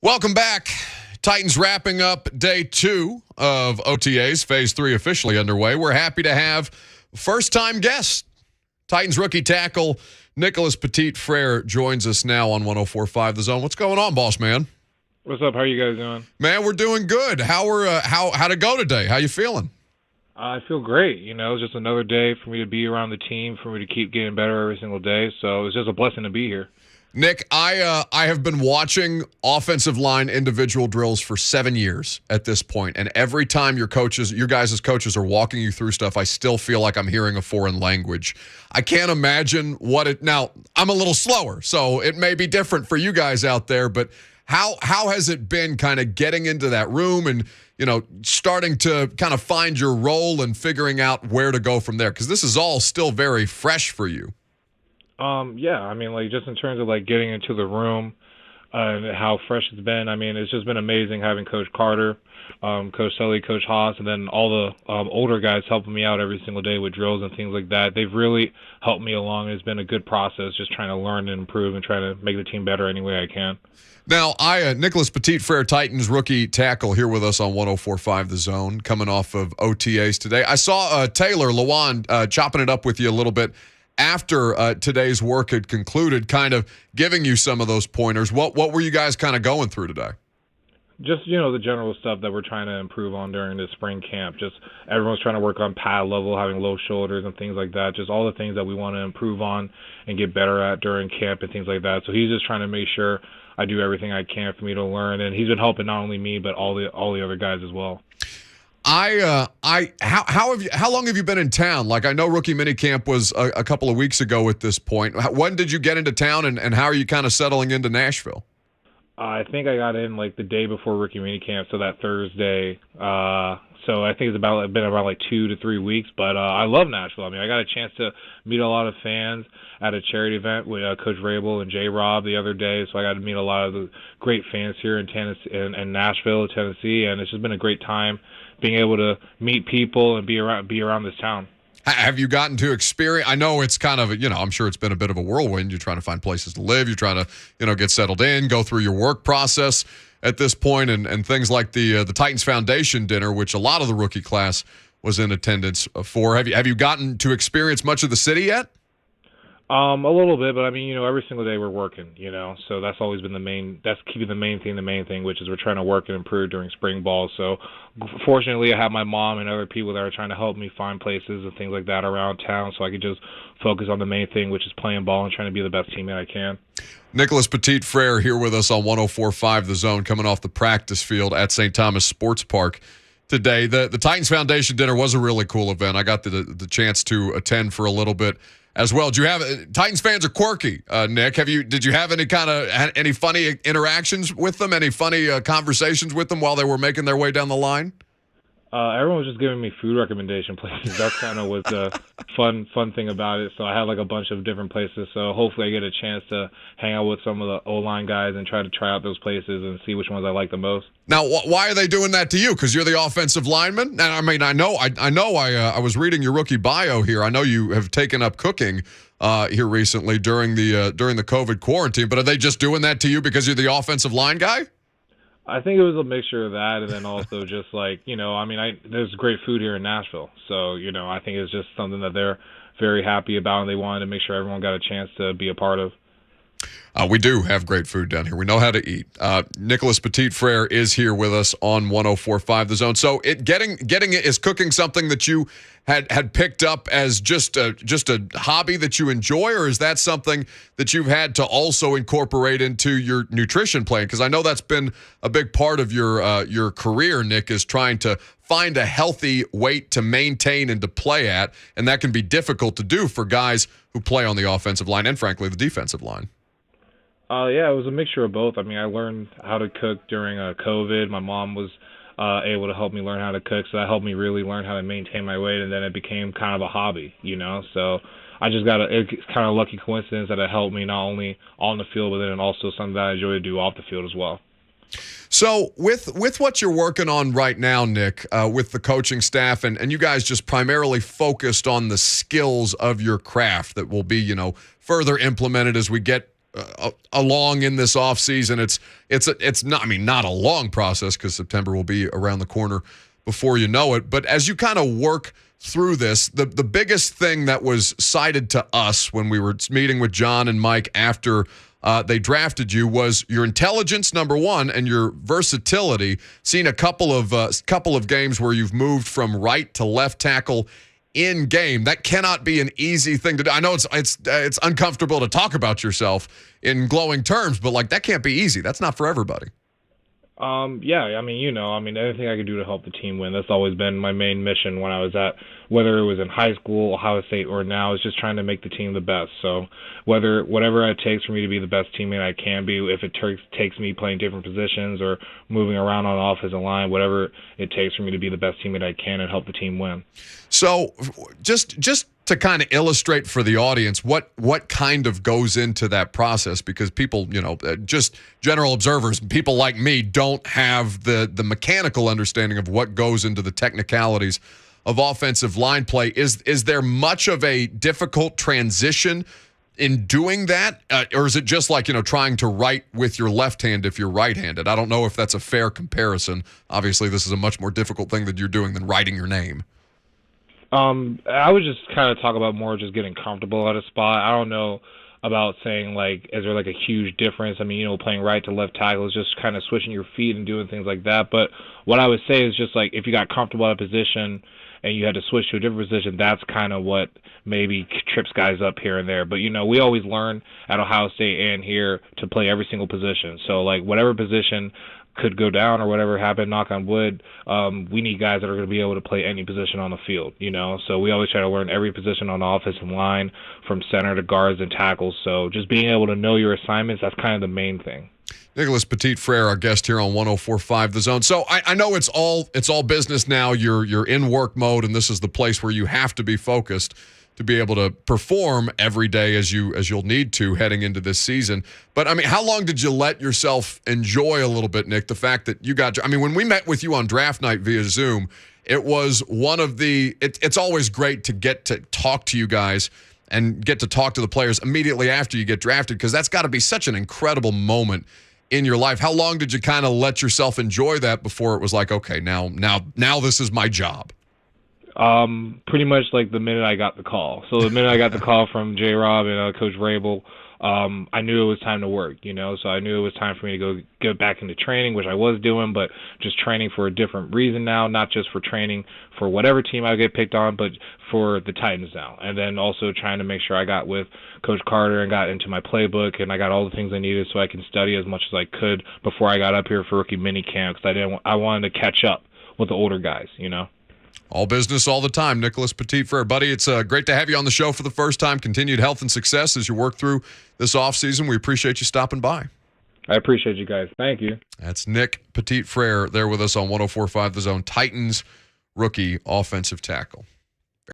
Welcome back. Titans wrapping up day 2 of OTAs. Phase 3 officially underway. We're happy to have first-time guest. Titans rookie tackle Nicholas Petit-Frere joins us now on 104.5 The Zone. What's going on, boss man? What's up? How are you guys doing? Man, we're doing good. How'd it go today? How you feeling? I feel great. You know, it's just another day for me to be around the team, for me to keep getting better every single day. So it's just a blessing to be here. Nick, I have been watching offensive line individual drills for 7 years at this point, and every time your guys as coaches are walking you through stuff, I still feel like I'm hearing a foreign language. I can't imagine now, I'm a little slower, so it may be different for you guys out there, but how has it been kind of getting into that room and, you know, starting to kind of find your role and figuring out where to go from there? Because this is all still very fresh for you. Yeah, I mean, like, just in terms of, like, getting into the room and how fresh it's been, I mean, it's just been amazing having Coach Carter, Coach Sully, Coach Haas, and then all the older guys helping me out every single day with drills and things like that. They've really helped me along. It's been a good process just trying to learn and improve and trying to make the team better any way I can. Now, Nicholas Petit-Frere, Titans rookie tackle, here with us on 104.5 The Zone, coming off of OTAs today. I saw Taylor Lewan chopping it up with you a little bit after today's work had concluded, kind of giving you some of those pointers. What were you guys kind of going through today? Just, you know, the general stuff that we're trying to improve on during the spring camp. Just everyone's trying to work on pad level, having low shoulders and things like that. Just all the things that we want to improve on and get better at during camp and things like that. So he's just trying to make sure I do everything I can for me to learn. And he's been helping not only me, but all the other guys as well. How long have you been in town? Like, I know rookie minicamp was a couple of weeks ago at this point. When did you get into town, and how are you kind of settling into Nashville? I think I got in like the day before rookie minicamp, so that Thursday. So I think it's been about like 2 to 3 weeks. But I love Nashville. I mean, I got a chance to meet a lot of fans at a charity event with Coach Rabel and J. Rob the other day. So I got to meet a lot of the great fans here in Tennessee, in Nashville, Tennessee, and it's just been a great time being able to meet people and be around this town. Have you gotten to experience? I know it's kind of, you know, I'm sure it's been a bit of a whirlwind. You're trying to find places to live. You're trying to, you know, get settled in, go through your work process at this point, and things like the Titans Foundation dinner, which a lot of the rookie class was in attendance for. Have you gotten to experience much of the city yet? A little bit, but I mean, you know, every single day we're working, you know, so that's always been that's keeping the main thing, which is we're trying to work and improve during spring ball. So fortunately, I have my mom and other people that are trying to help me find places and things like that around town so I can just focus on the main thing, which is playing ball and trying to be the best teammate I can. Nicholas Petit-Frere here with us on 104.5 The Zone, coming off the practice field at St. Thomas Sports Park today. The Titans Foundation dinner was a really cool event. I got the chance to attend for a little bit as well. Do you have Titans fans are quirky, Nick? Did you have any funny interactions with them? Any funny conversations with them while they were making their way down the line? Everyone was just giving me food recommendation places. That kind of was the fun thing about it. So I had like a bunch of different places. So hopefully I get a chance to hang out with some of the O-line guys and try out those places and see which ones I like the most. Now, why are they doing that to you? Because you're the offensive lineman? And I mean, I was reading your rookie bio here. I know you have taken up cooking here recently during the COVID quarantine. But are they just doing that to you because you're the offensive line guy? I think it was a mixture of that, and then also just like, you know, I mean, there's great food here in Nashville, so, you know, I think it's just something that they're very happy about, and they wanted to make sure everyone got a chance to be a part of. We do have great food down here. We know how to eat. Nicholas Petit-Frere is here with us on 104.5 The Zone. So is cooking something that you had picked up as just a hobby that you enjoy, or is that something that you've had to also incorporate into your nutrition plan? Because I know that's been a big part of your career, Nick, is trying to find a healthy weight to maintain and to play at, and that can be difficult to do for guys who play on the offensive line and, frankly, the defensive line. Yeah, it was a mixture of both. I mean, I learned how to cook during COVID. My mom was able to help me learn how to cook, so that helped me really learn how to maintain my weight, and then it became kind of a hobby, you know. So I just it's kind of a lucky coincidence that it helped me not only on the field, but then also something that I enjoy to do off the field as well. So with what you're working on right now, Nick, with the coaching staff, and you guys just primarily focused on the skills of your craft that will be, you know, further implemented as we get along in this offseason. It's not, I mean, not a long process because September will be around the corner before you know it. But as you kind of work through this, the biggest thing that was cited to us when we were meeting with John and Mike after they drafted you was your intelligence, number one, and your versatility. Seen a couple of games where you've moved from right to left tackle in game. That cannot be an easy thing to do. I know it's uncomfortable to talk about yourself in glowing terms, but like that can't be easy. That's not for everybody. Yeah, I mean, anything I could do to help the team win. That's always been my main mission when I was whether it was in high school, Ohio State, or now, is just trying to make the team the best. So whatever it takes for me to be the best teammate I can be, if it takes me playing different positions or moving around on the offensive line, whatever it takes for me to be the best teammate I can and help the team win. So just to kind of illustrate for the audience what kind of goes into that process, because people, just general observers, people like me don't have the mechanical understanding of what goes into the technicalities of offensive line play. Is there much of a difficult transition in doing that? Or is it just like, trying to write with your left hand if you're right-handed? I don't know if that's a fair comparison. Obviously, this is a much more difficult thing that you're doing than writing your name. I would just kind of talk about more just getting comfortable at a spot. I don't know about saying, like, is there like a huge difference? I mean, playing right to left tackle is just kind of switching your feet and doing things like that. But what I would say is just like if you got comfortable at a position and you had to switch to a different position, that's kind of what maybe trips guys up here and there. But, we always learn at Ohio State and here to play every single position. So, like, whatever position could go down or whatever happened, knock on wood, we need guys that are going to be able to play any position on the field, So we always try to learn every position on the offensive line from center to guards and tackles. So just being able to know your assignments, that's kind of the main thing. Nicholas Petit-Frere, our guest here on 104.5 The Zone. So I know it's all business now. You're in work mode, and this is the place where you have to be focused to be able to perform every day as you'll need to heading into this season. But I mean, how long did you let yourself enjoy a little bit, Nick, the fact that you got? I mean, when we met with you on draft night via Zoom, it was one of the. It's always great to get to talk to you guys and get to talk to the players immediately after you get drafted, because that's got to be such an incredible moment in your life. How long did you kind of let yourself enjoy that before it was like, okay, now this is my job? Pretty much like the minute I got the call. So the minute I got the call from J-Rob and Coach Vrabel, I knew it was time to work, So I knew it was time for me to get back into training, which I was doing, but just training for a different reason now, not just for training for whatever team I get picked on, but for the Titans now. And then also trying to make sure I got with Coach Carter and got into my playbook and I got all the things I needed so I can study as much as I could before I got up here for rookie minicamp, because I wanted to catch up with the older guys, All business all the time. Nicholas Petit-Frere. Buddy, it's great to have you on the show for the first time. Continued health and success as you work through this offseason. We appreciate you stopping by. I appreciate you guys. Thank you. That's Nick Petit-Frere there with us on 104.5 The Zone, Titans rookie offensive tackle.